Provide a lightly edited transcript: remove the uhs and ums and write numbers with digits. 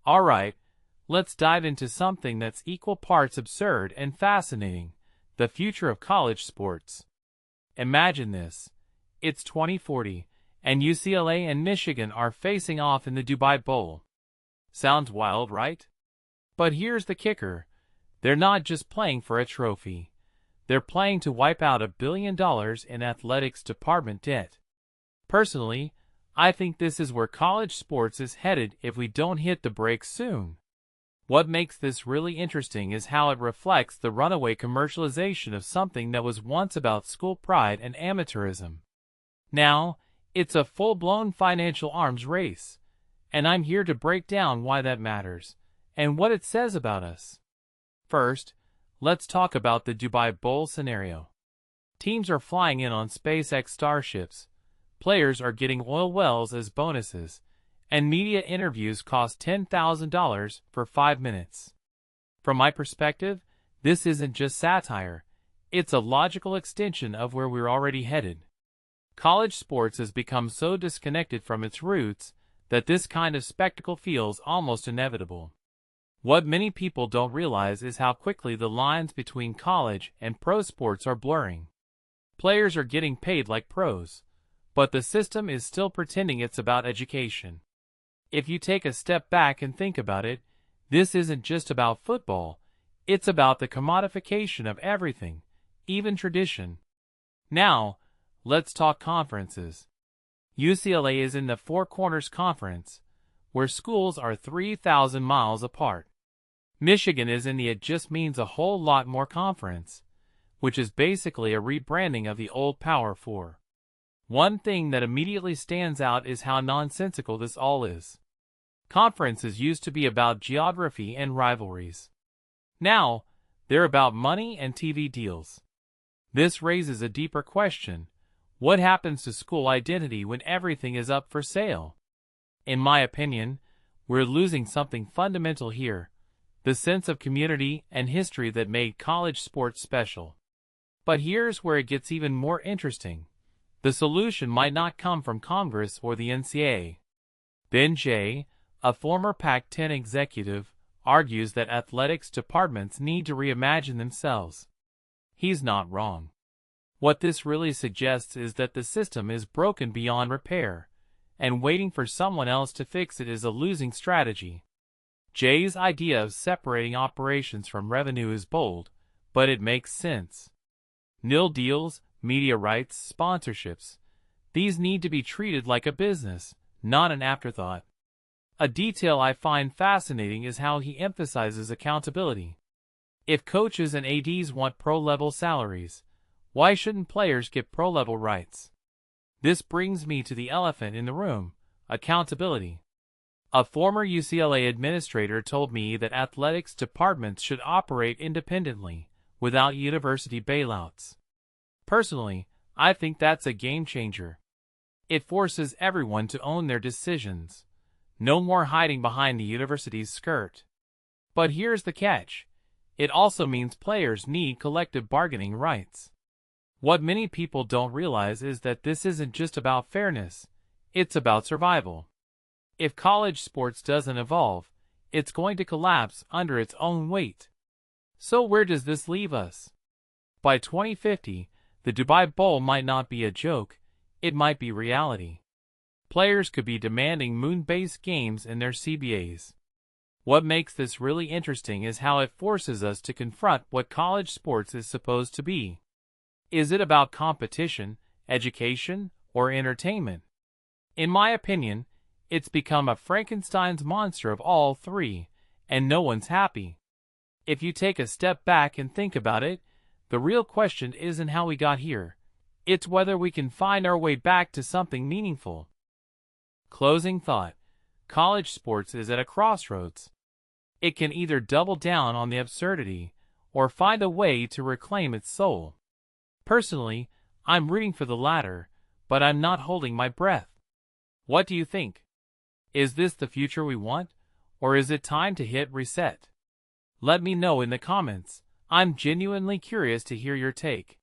Alright, let's dive into something that's equal parts absurd and fascinating: the future of college sports. Imagine this. It's 2040, and UCLA and Michigan are facing off in the Dubai Bowl. Sounds wild, right? But here's the kicker. They're not just playing for a trophy. They're playing to wipe out $1 billion in athletics department debt. Personally, I think this is where college sports is headed if we don't hit the brakes soon. What makes this really interesting is how it reflects the runaway commercialization of something that was once about school pride and amateurism. Now, it's a full-blown financial arms race, and I'm here to break down why that matters, and what it says about us. First, let's talk about the Dubai Bowl scenario. Teams are flying in on SpaceX starships, players are getting oil wells as bonuses, and media interviews cost $10,000 for 5 minutes. From my perspective, this isn't just satire, it's a logical extension of where we're already headed. College sports has become so disconnected from its roots that this kind of spectacle feels almost inevitable. What many people don't realize is how quickly the lines between college and pro sports are blurring. Players are getting paid like pros, but the system is still pretending it's about education. If you take a step back and think about it, this isn't just about football, it's about the commodification of everything, even tradition. Now, let's talk conferences. UCLA is in the Four Corners Conference, where schools are 3,000 miles apart. Michigan is in the It Just Means a Whole Lot More Conference, which is basically a rebranding of the old Power Four. One thing that immediately stands out is how nonsensical this all is. Conferences used to be about geography and rivalries. Now, they're about money and TV deals. This raises a deeper question. What happens to school identity when everything is up for sale? In my opinion, we're losing something fundamental here: the sense of community and history that made college sports special. But here's where it gets even more interesting. The solution might not come from Congress or the NCAA. Ben Jay, a former Pac-10 executive, argues that athletics departments need to reimagine themselves. He's not wrong. What this really suggests is that the system is broken beyond repair, and waiting for someone else to fix it is a losing strategy. Jay's idea of separating operations from revenue is bold, but it makes sense. Nil deals, media rights, sponsorships. These need to be treated like a business, not an afterthought. A detail I find fascinating is how he emphasizes accountability. If coaches and ADs want pro-level salaries, why shouldn't players get pro-level rights? This brings me to the elephant in the room: accountability. A former UCLA administrator told me that athletics departments should operate independently, without university bailouts. Personally, I think that's a game changer. It forces everyone to own their decisions. No more hiding behind the university's skirt. But here's the catch. It also means players need collective bargaining rights. What many people don't realize is that this isn't just about fairness, it's about survival. If college sports doesn't evolve, it's going to collapse under its own weight. So where does this leave us? By 2050, the Dubai Bowl might not be a joke, it might be reality. Players could be demanding moon-based games in their CBAs. What makes this really interesting is how it forces us to confront what college sports is supposed to be. Is it about competition, education, or entertainment? In my opinion, it's become a Frankenstein's monster of all three, and no one's happy. If you take a step back and think about it, the real question isn't how we got here. It's whether we can find our way back to something meaningful. Closing thought. College sports is at a crossroads. It can either double down on the absurdity, or find a way to reclaim its soul. Personally, I'm rooting for the latter, but I'm not holding my breath. What do you think? Is this the future we want, or is it time to hit reset? Let me know in the comments. I'm genuinely curious to hear your take.